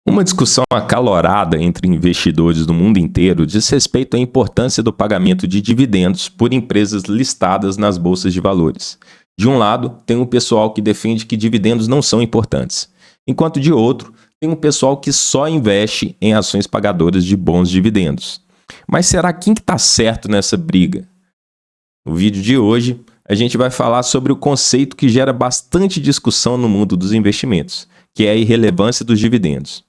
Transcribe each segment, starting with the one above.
Uma discussão acalorada entre investidores do mundo inteiro diz respeito à importância do pagamento de dividendos por empresas listadas nas bolsas de valores. De um lado, tem um pessoal que defende que dividendos não são importantes, enquanto de outro, tem um pessoal que só investe em ações pagadoras de bons dividendos. Mas será quem que está certo nessa briga? No vídeo de hoje, a gente vai falar sobre o conceito que gera bastante discussão no mundo dos investimentos, que é a irrelevância dos dividendos.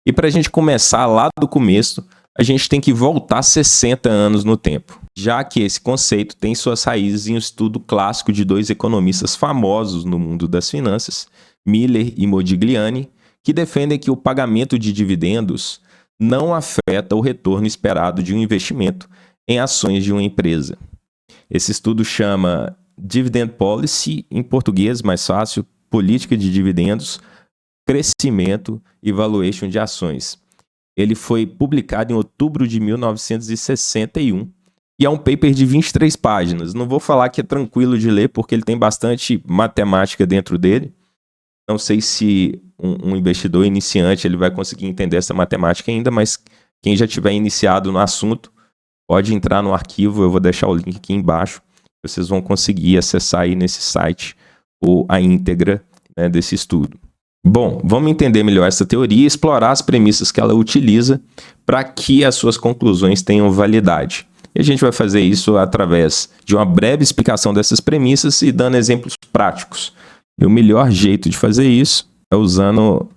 E para a gente começar lá do começo, a gente tem que voltar 60 anos no tempo, já que esse conceito tem suas raízes em um estudo clássico de dois economistas famosos no mundo das finanças, Miller e Modigliani, que defendem que o pagamento de dividendos não afeta o retorno esperado de um investimento em ações de uma empresa. Esse estudo chama Dividend Policy, em português mais fácil, Política de Dividendos, Crescimento e Valuation de Ações. Ele foi publicado em outubro de 1961 e é um paper de 23 páginas. Não vou falar que é tranquilo de ler porque ele tem bastante matemática dentro dele. Não sei se um investidor iniciante ele vai conseguir entender essa matemática ainda, mas quem já tiver iniciado no assunto pode entrar no arquivo, eu vou deixar o link aqui embaixo. Vocês vão conseguir acessar aí nesse site a íntegra, né, desse estudo. Bom, vamos entender melhor essa teoria e explorar as premissas que ela utiliza para que as suas conclusões tenham validade. E a gente vai fazer isso através de uma breve explicação dessas premissas e dando exemplos práticos. E o melhor jeito de fazer isso é usando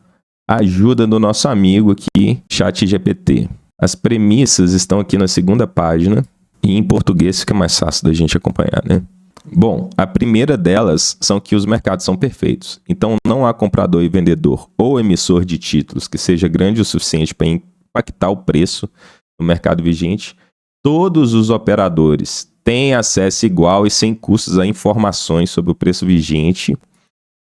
a ajuda do nosso amigo aqui, ChatGPT. As premissas estão aqui na segunda página e em português fica mais fácil da gente acompanhar, né? Bom, a primeira delas são que os mercados são perfeitos. Então, não há comprador e vendedor ou emissor de títulos que seja grande o suficiente para impactar o preço no mercado vigente. Todos os operadores têm acesso igual e sem custos a informações sobre o preço vigente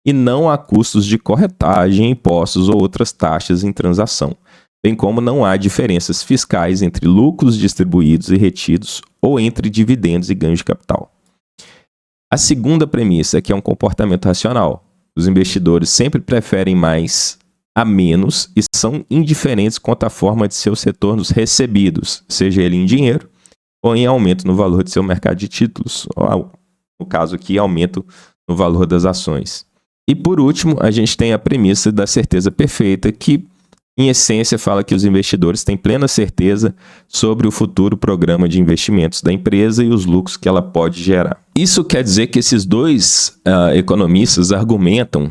e não há custos de corretagem, impostos ou outras taxas em transação, bem como não há diferenças fiscais entre lucros distribuídos e retidos ou entre dividendos e ganhos de capital. A segunda premissa é que é um comportamento racional. Os investidores sempre preferem mais a menos e são indiferentes quanto à forma de seus retornos recebidos, seja ele em dinheiro ou em aumento no valor de seu mercado de títulos, ou, no caso aqui, aumento no valor das ações. E por último, a gente tem a premissa da certeza perfeita, que em essência fala que os investidores têm plena certeza sobre o futuro programa de investimentos da empresa e os lucros que ela pode gerar. Isso quer dizer que esses dois economistas argumentam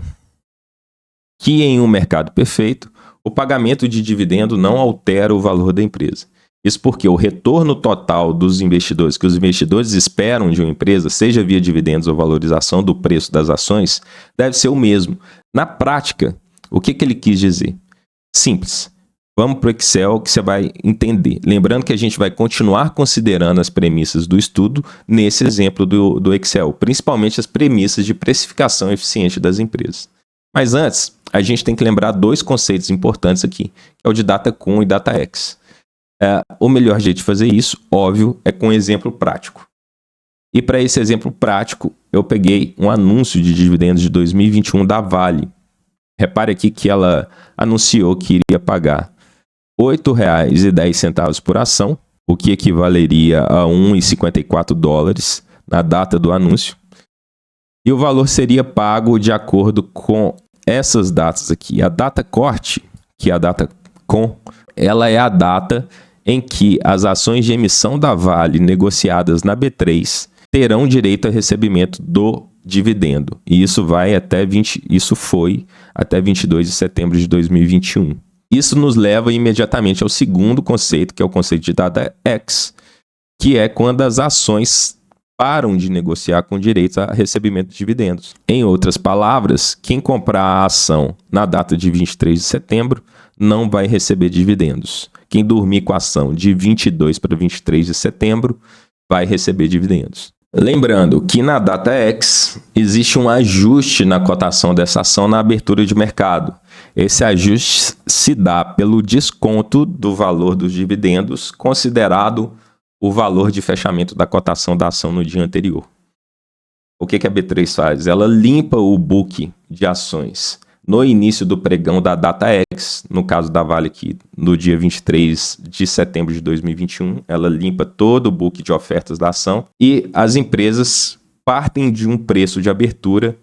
que em um mercado perfeito, o pagamento de dividendo não altera o valor da empresa. Isso porque o retorno total dos investidores, que os investidores esperam de uma empresa, seja via dividendos ou valorização do preço das ações, deve ser o mesmo. Na prática, o que ele quis dizer? Simples. Vamos para o Excel que você vai entender. Lembrando que a gente vai continuar considerando as premissas do estudo nesse exemplo do Excel, principalmente as premissas de precificação eficiente das empresas. Mas antes, a gente tem que lembrar dois conceitos importantes aqui, que é o de DataCon e DataX. O melhor jeito de fazer isso, óbvio, é com um exemplo prático. E para esse exemplo prático, eu peguei um anúncio de dividendos de 2021 da Vale. Repare aqui que ela anunciou que iria pagar R$ 8,10 por ação, o que equivaleria a 1,54 dólares na data do anúncio. E o valor seria pago de acordo com essas datas aqui. A data corte, que é a data com, ela é a data em que as ações de emissão da Vale negociadas na B3 terão direito a recebimento do dividendo. E isso foi até 22 de setembro de 2021. Isso nos leva imediatamente ao segundo conceito, que é o conceito de DataX, que é quando as ações param de negociar com direito a recebimento de dividendos. Em outras palavras, quem comprar a ação na data de 23 de setembro não vai receber dividendos. Quem dormir com a ação de 22 para 23 de setembro vai receber dividendos. Lembrando que na DataX existe um ajuste na cotação dessa ação na abertura de mercado. Esse ajuste se dá pelo desconto do valor dos dividendos considerado o valor de fechamento da cotação da ação no dia anterior. O que a B3 faz? Ela limpa o book de ações no início do pregão da DataX, no caso da Vale aqui, no dia 23 de setembro de 2021, ela limpa todo o book de ofertas da ação e as empresas partem de um preço de abertura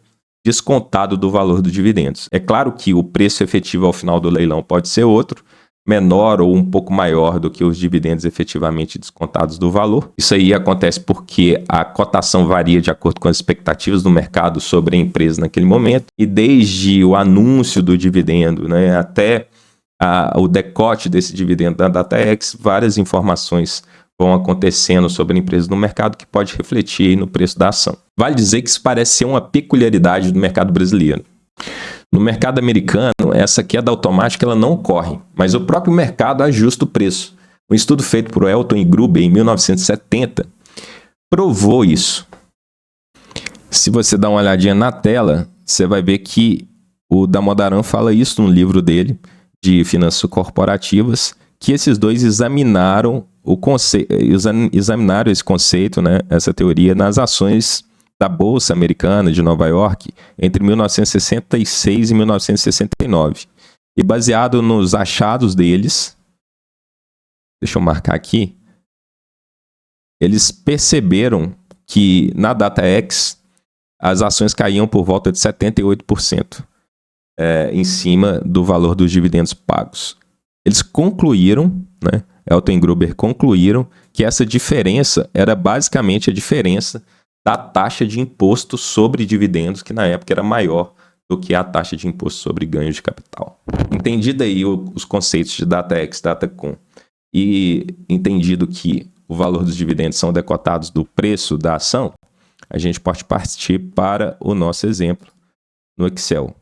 descontado do valor dos dividendos. É claro que o preço efetivo ao final do leilão pode ser outro, menor ou um pouco maior do que os dividendos efetivamente descontados do valor. Isso aí acontece porque a cotação varia de acordo com as expectativas do mercado sobre a empresa naquele momento, e desde o anúncio do dividendo, né, até o decote desse dividendo da DataX, várias informações vão acontecendo sobre a empresa no mercado que pode refletir no preço da ação. Vale dizer que isso parece ser uma peculiaridade do mercado brasileiro. No mercado americano, essa queda automática ela não ocorre, mas o próprio mercado ajusta o preço. Um estudo feito por Elton e Gruber em 1970 provou isso. Se você dá uma olhadinha na tela, você vai ver que o Damodaran fala isso no livro dele, de Finanças Corporativas, que esses dois examinaram esse conceito, né, essa teoria, nas ações da Bolsa Americana de Nova York entre 1966 e 1969. E baseado nos achados deles, deixa eu marcar aqui, eles perceberam que na DataX as ações caíam por volta de 78% em cima do valor dos dividendos pagos. Eles concluíram, né, Elton e Gruber concluíram que essa diferença era basicamente a diferença da taxa de imposto sobre dividendos, que na época era maior do que a taxa de imposto sobre ganhos de capital. Entendido aí os conceitos de DataX, DataCom, e entendido que o valor dos dividendos são decotados do preço da ação, a gente pode partir para o nosso exemplo no Excel.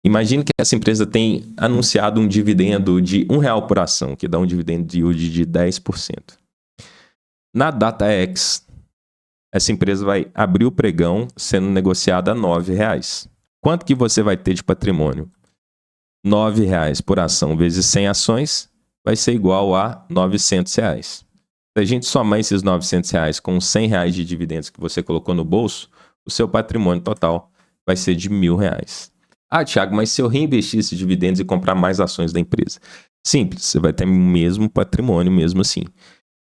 Imagine que essa empresa tem anunciado um dividendo de R$1 por ação, que dá um dividend yield de 10%. Na DataX, essa empresa vai abrir o pregão sendo negociada a R$9. Quanto que você vai ter de patrimônio? R$9 por ação vezes 100 ações vai ser igual a R$900. Se a gente somar esses R$900 com os R$100 de dividendos que você colocou no bolso, o seu patrimônio total vai ser de R$1.000. Ah, Thiago, mas se eu reinvestir esses dividendos e comprar mais ações da empresa? Simples, você vai ter o mesmo patrimônio mesmo assim.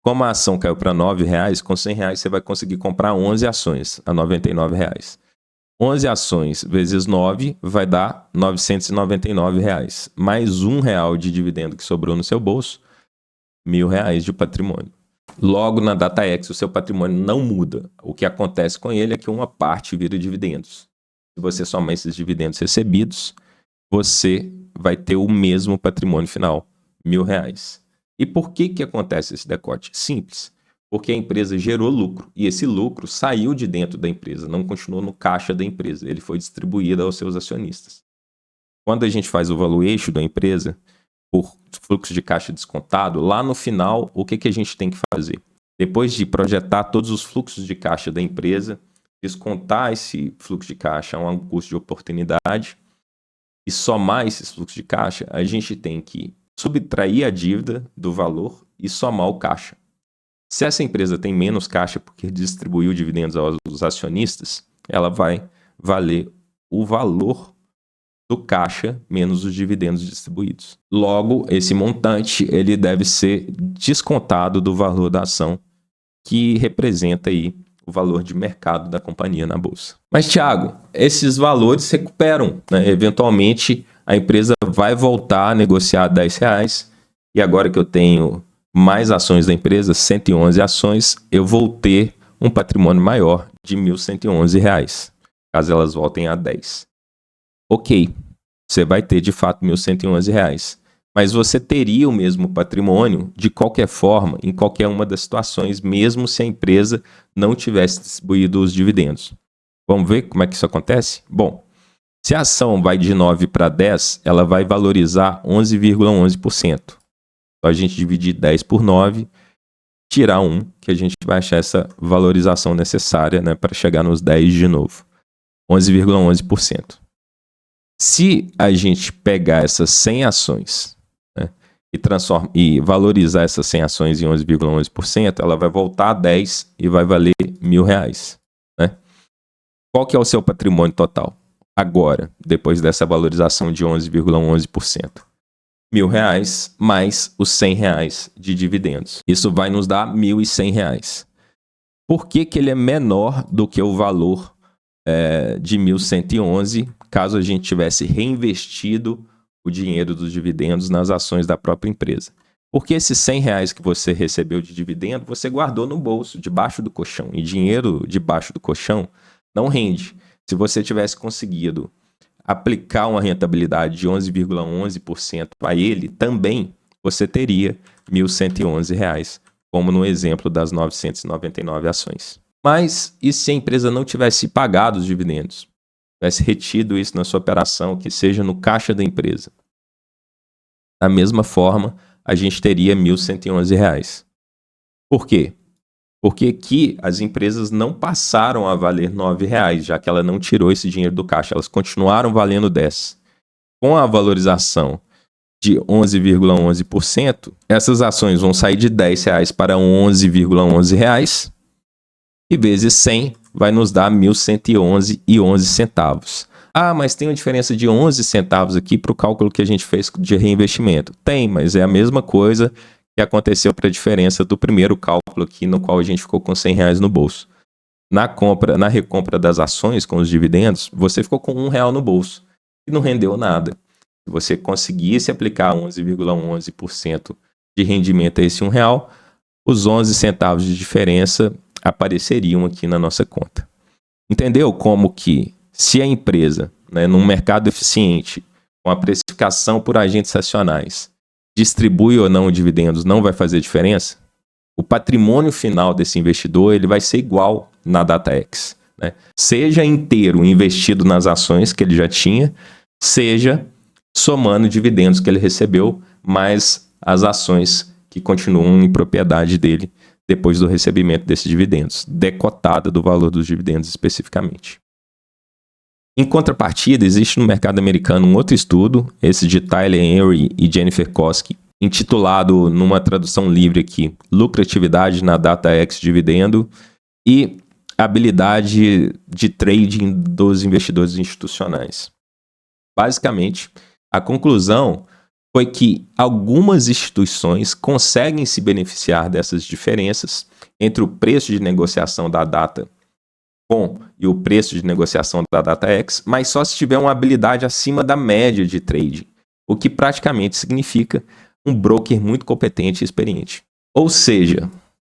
Como a ação caiu para R$9, com R$100 você vai conseguir comprar 11 ações a R$99. 11 ações vezes 9 vai dar R$999. Mais R$1 de dividendo que sobrou no seu bolso, R$1.000 de patrimônio. Logo, na DataX, o seu patrimônio não muda. O que acontece com ele é que uma parte vira dividendos. Se você somar esses dividendos recebidos, você vai ter o mesmo patrimônio final, R$1.000. E por que acontece esse decote? Simples. Porque a empresa gerou lucro e esse lucro saiu de dentro da empresa, não continuou no caixa da empresa, ele foi distribuído aos seus acionistas. Quando a gente faz o valuation da empresa por fluxo de caixa descontado, lá no final, o que a gente tem que fazer? Depois de projetar todos os fluxos de caixa da empresa, descontar esse fluxo de caixa a um custo de oportunidade e somar esses fluxos de caixa, a gente tem que subtrair a dívida do valor e somar o caixa. Se essa empresa tem menos caixa porque distribuiu dividendos aos acionistas, ela vai valer o valor do caixa menos os dividendos distribuídos. Logo, esse montante ele deve ser descontado do valor da ação, que representa aí o valor de mercado da companhia na bolsa. Mas, Thiago, esses valores se recuperam, né? Eventualmente, a empresa vai voltar a negociar R$10 e agora que eu tenho mais ações da empresa, 111 ações, eu vou ter um patrimônio maior de R$1.111, caso elas voltem a 10. Ok, você vai ter de fato R$1.111, mas você teria o mesmo patrimônio de qualquer forma, em qualquer uma das situações, mesmo se a empresa não tivesse distribuído os dividendos. Vamos ver como é que isso acontece? Bom, se a ação vai de 9 para 10, ela vai valorizar 11,11%. Então a gente dividir 10 por 9, tirar 1, que a gente vai achar essa valorização necessária, né, para chegar nos 10 de novo. 11,11%. Se a gente pegar essas 100 ações, né, e valorizar essas 100 ações em 11,11%, ela vai voltar a 10 e vai valer R$1.000. Né? Qual que é o seu patrimônio total? agora, depois dessa valorização de 11,11%? R$1.000 mais os R$100 de dividendos. Isso vai nos dar R$1.100. Por que ele é menor do que o valor de 1.111, caso a gente tivesse reinvestido o dinheiro dos dividendos nas ações da própria empresa? Porque esses R$100 que você recebeu de dividendo, você guardou no bolso, debaixo do colchão. E dinheiro debaixo do colchão não rende. Se você tivesse conseguido aplicar uma rentabilidade de 11,11% a ele, também você teria R$1.111, como no exemplo das 999 ações. Mas e se a empresa não tivesse pagado os dividendos? Tivesse retido isso na sua operação, que seja no caixa da empresa? Da mesma forma, a gente teria R$1.111. Por quê? Porque aqui as empresas não passaram a valer R$9, já que ela não tirou esse dinheiro do caixa, elas continuaram valendo 10. Com a valorização de 11,11%, essas ações vão sair de R$10 para R$11,11, e vezes 100 vai nos dar R$1.111,11. Ah, mas tem uma diferença de 11 centavos aqui para o cálculo que a gente fez de reinvestimento. Tem, mas é a mesma coisa que aconteceu para a diferença do primeiro cálculo aqui, no qual a gente ficou com R$100 no bolso. Na recompra das ações com os dividendos, você ficou com R$1 no bolso e não rendeu nada. Se você conseguisse aplicar 11,11% de rendimento a esse R$1, os 11 centavos de diferença apareceriam aqui na nossa conta. Entendeu como que, se a empresa, num mercado eficiente, com a precificação por agentes acionais, distribui ou não dividendos, não vai fazer diferença? O patrimônio final desse investidor ele vai ser igual na DataX. Seja inteiro investido nas ações que ele já tinha, seja somando dividendos que ele recebeu, mais as ações que continuam em propriedade dele depois do recebimento desses dividendos, decotada do valor dos dividendos especificamente. Em contrapartida, existe no mercado americano um outro estudo, esse de Tyler Henry e Jennifer Koski, intitulado, numa tradução livre aqui, Lucratividade na DataX Dividendo e Habilidade de Trading dos Investidores Institucionais. Basicamente, a conclusão foi que algumas instituições conseguem se beneficiar dessas diferenças entre o preço de negociação da data e o preço de negociação da DataX, mas só se tiver uma habilidade acima da média de trading, o que praticamente significa um broker muito competente e experiente. Ou seja,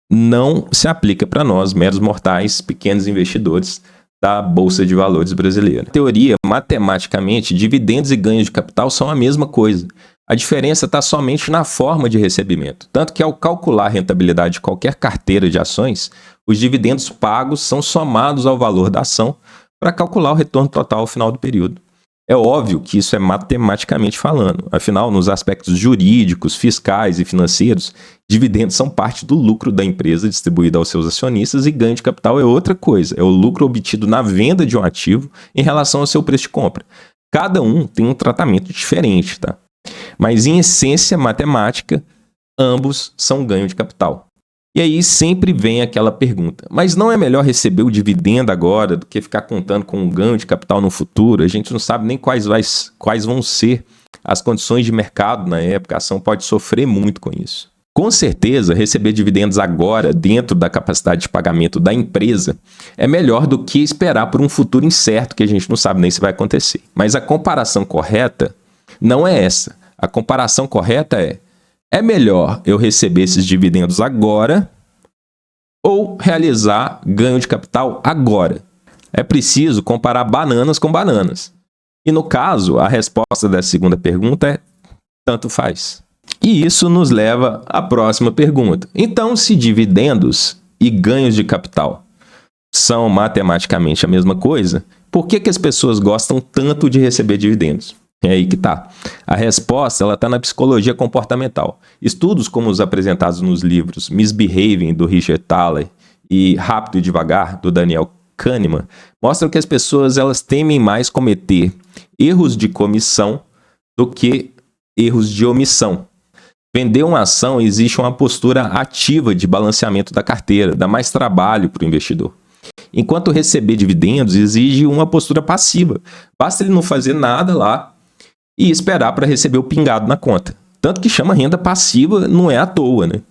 não se aplica para nós, meros mortais, pequenos investidores da Bolsa de Valores brasileira. Na teoria, matematicamente, dividendos e ganhos de capital são a mesma coisa. A diferença está somente na forma de recebimento. Tanto que, ao calcular a rentabilidade de qualquer carteira de ações, os dividendos pagos são somados ao valor da ação para calcular o retorno total ao final do período. É óbvio que isso é matematicamente falando. Afinal, nos aspectos jurídicos, fiscais e financeiros, dividendos são parte do lucro da empresa distribuído aos seus acionistas e ganho de capital é outra coisa. É o lucro obtido na venda de um ativo em relação ao seu preço de compra. Cada um tem um tratamento diferente, tá? Mas, em essência matemática, ambos são ganho de capital. E aí sempre vem aquela pergunta, mas não é melhor receber o dividendo agora do que ficar contando com um ganho de capital no futuro? A gente não sabe nem quais vão ser as condições de mercado na época, a ação pode sofrer muito com isso. Com certeza, receber dividendos agora, dentro da capacidade de pagamento da empresa, é melhor do que esperar por um futuro incerto que a gente não sabe nem se vai acontecer. Mas a comparação correta não é essa. A comparação correta é melhor eu receber esses dividendos agora ou realizar ganho de capital agora? É preciso comparar bananas com bananas. E no caso, a resposta dessa segunda pergunta é tanto faz. E isso nos leva à próxima pergunta. Então, se dividendos e ganhos de capital são matematicamente a mesma coisa, por que as pessoas gostam tanto de receber dividendos? É aí que está. A resposta está na psicologia comportamental. Estudos como os apresentados nos livros Misbehaving, do Richard Thaler, e Rápido e Devagar, do Daniel Kahneman, mostram que as pessoas elas temem mais cometer erros de comissão do que erros de omissão. Vender uma ação exige uma postura ativa de balanceamento da carteira, dá mais trabalho para o investidor. Enquanto receber dividendos exige uma postura passiva. Basta ele não fazer nada lá e esperar para receber o pingado na conta. Tanto que chama renda passiva, não é à toa, né?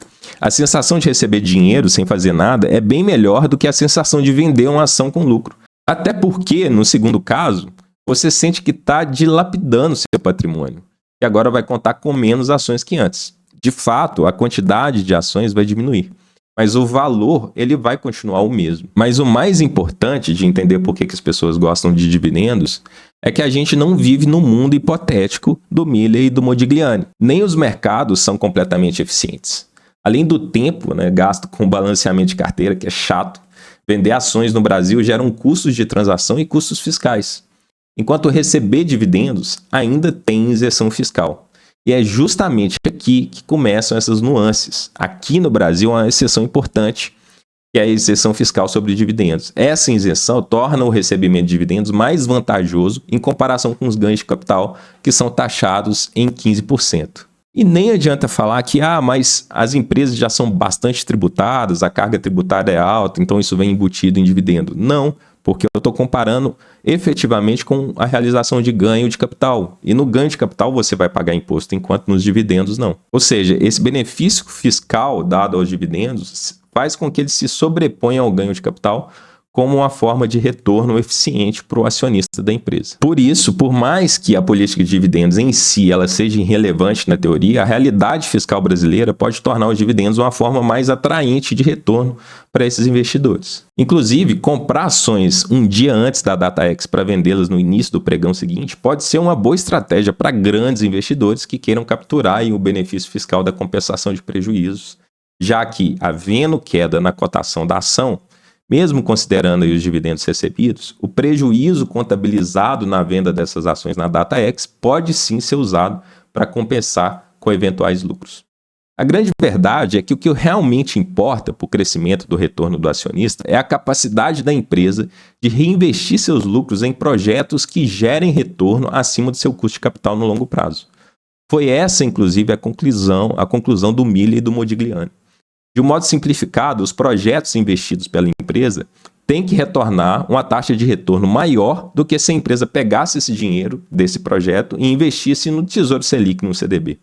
A sensação de receber dinheiro sem fazer nada é bem melhor do que a sensação de vender uma ação com lucro. Até porque, no segundo caso, você sente que está dilapidando seu patrimônio e agora vai contar com menos ações que antes. De fato, a quantidade de ações vai diminuir, mas o valor ele vai continuar o mesmo. Mas o mais importante de entender por que as pessoas gostam de dividendos é que a gente não vive no mundo hipotético do Miller e do Modigliani. Nem os mercados são completamente eficientes. Além do tempo, né, gasto com balanceamento de carteira, que é chato, vender ações no Brasil geram custos de transação e custos fiscais. Enquanto receber dividendos ainda tem isenção fiscal. E é justamente aqui que começam essas nuances. Aqui no Brasil há uma exceção importante, que é a isenção fiscal sobre dividendos. Essa isenção torna o recebimento de dividendos mais vantajoso em comparação com os ganhos de capital, que são taxados em 15%. E nem adianta falar que, mas as empresas já são bastante tributadas, a carga tributária é alta, então isso vem embutido em dividendo. Não, porque eu estou comparando efetivamente com a realização de ganho de capital. E no ganho de capital você vai pagar imposto, enquanto nos dividendos não. Ou seja, esse benefício fiscal dado aos dividendos faz com que ele se sobreponha ao ganho de capital como uma forma de retorno eficiente para o acionista da empresa. Por isso, por mais que a política de dividendos em si ela seja irrelevante na teoria, a realidade fiscal brasileira pode tornar os dividendos uma forma mais atraente de retorno para esses investidores. Inclusive, comprar ações um dia antes da data X para vendê-las no início do pregão seguinte pode ser uma boa estratégia para grandes investidores que queiram capturar o benefício fiscal da compensação de prejuízos, já que, havendo queda na cotação da ação, mesmo considerando os dividendos recebidos, o prejuízo contabilizado na venda dessas ações na data X pode sim ser usado para compensar com eventuais lucros. A grande verdade é que o que realmente importa para o crescimento do retorno do acionista é a capacidade da empresa de reinvestir seus lucros em projetos que gerem retorno acima do seu custo de capital no longo prazo. Foi essa, inclusive, a conclusão do Miller e do Modigliani. De um modo simplificado, os projetos investidos pela empresa têm que retornar uma taxa de retorno maior do que se a empresa pegasse esse dinheiro desse projeto e investisse no Tesouro Selic, no CDB.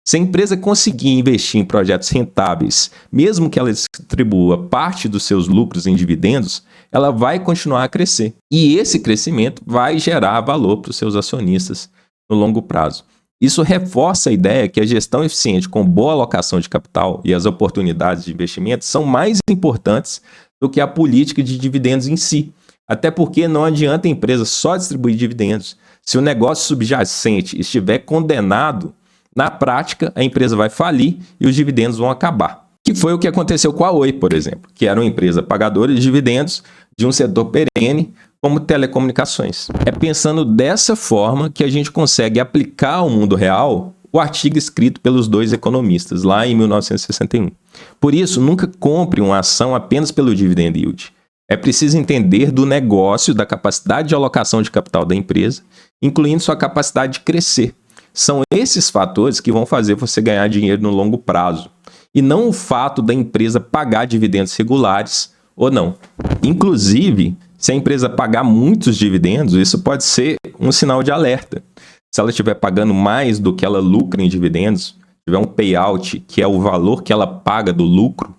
Se a empresa conseguir investir em projetos rentáveis, mesmo que ela distribua parte dos seus lucros em dividendos, ela vai continuar a crescer. E esse crescimento vai gerar valor para os seus acionistas no longo prazo. Isso reforça a ideia que a gestão eficiente com boa alocação de capital e as oportunidades de investimento são mais importantes do que a política de dividendos em si. Até porque não adianta a empresa só distribuir dividendos. Se o negócio subjacente estiver condenado, na prática a empresa vai falir e os dividendos vão acabar. Que foi o que aconteceu com a Oi, por exemplo, que era uma empresa pagadora de dividendos de um setor perene, como telecomunicações. É pensando dessa forma que a gente consegue aplicar ao mundo real o artigo escrito pelos dois economistas lá em 1961. Por isso, nunca compre uma ação apenas pelo dividend yield. É preciso entender do negócio, da capacidade de alocação de capital da empresa, incluindo sua capacidade de crescer. São esses fatores que vão fazer você ganhar dinheiro no longo prazo, e não o fato da empresa pagar dividendos regulares ou não. Inclusive, se a empresa pagar muitos dividendos, isso pode ser um sinal de alerta. Se ela estiver pagando mais do que ela lucra em dividendos, tiver um payout, que é o valor que ela paga do lucro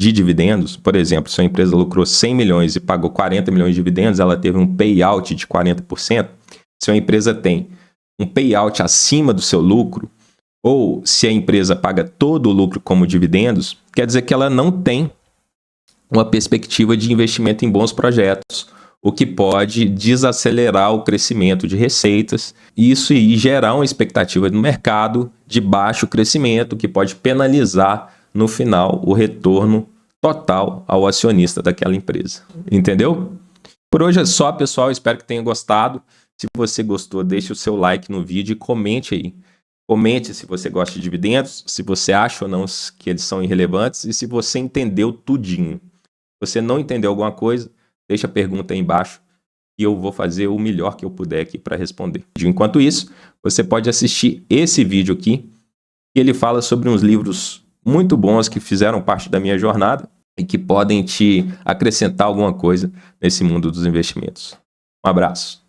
de dividendos, por exemplo, se a empresa lucrou 100 milhões e pagou 40 milhões de dividendos, ela teve um payout de 40%. Se a empresa tem um payout acima do seu lucro, ou se a empresa paga todo o lucro como dividendos, quer dizer que ela não tem uma perspectiva de investimento em bons projetos, o que pode desacelerar o crescimento de receitas e isso aí gerar uma expectativa no mercado de baixo crescimento, que pode penalizar no final o retorno total ao acionista daquela empresa. Entendeu? Por hoje é só, pessoal. Espero que tenha gostado. Se você gostou, deixe o seu like no vídeo e comente aí. Comente se você gosta de dividendos, se você acha ou não que eles são irrelevantes e se você entendeu tudinho. Se você não entendeu alguma coisa, deixa a pergunta aí embaixo e eu vou fazer o melhor que eu puder aqui para responder. Enquanto isso, você pode assistir esse vídeo aqui, que ele fala sobre uns livros muito bons que fizeram parte da minha jornada. e que podem te acrescentar alguma coisa nesse mundo dos investimentos. Um abraço.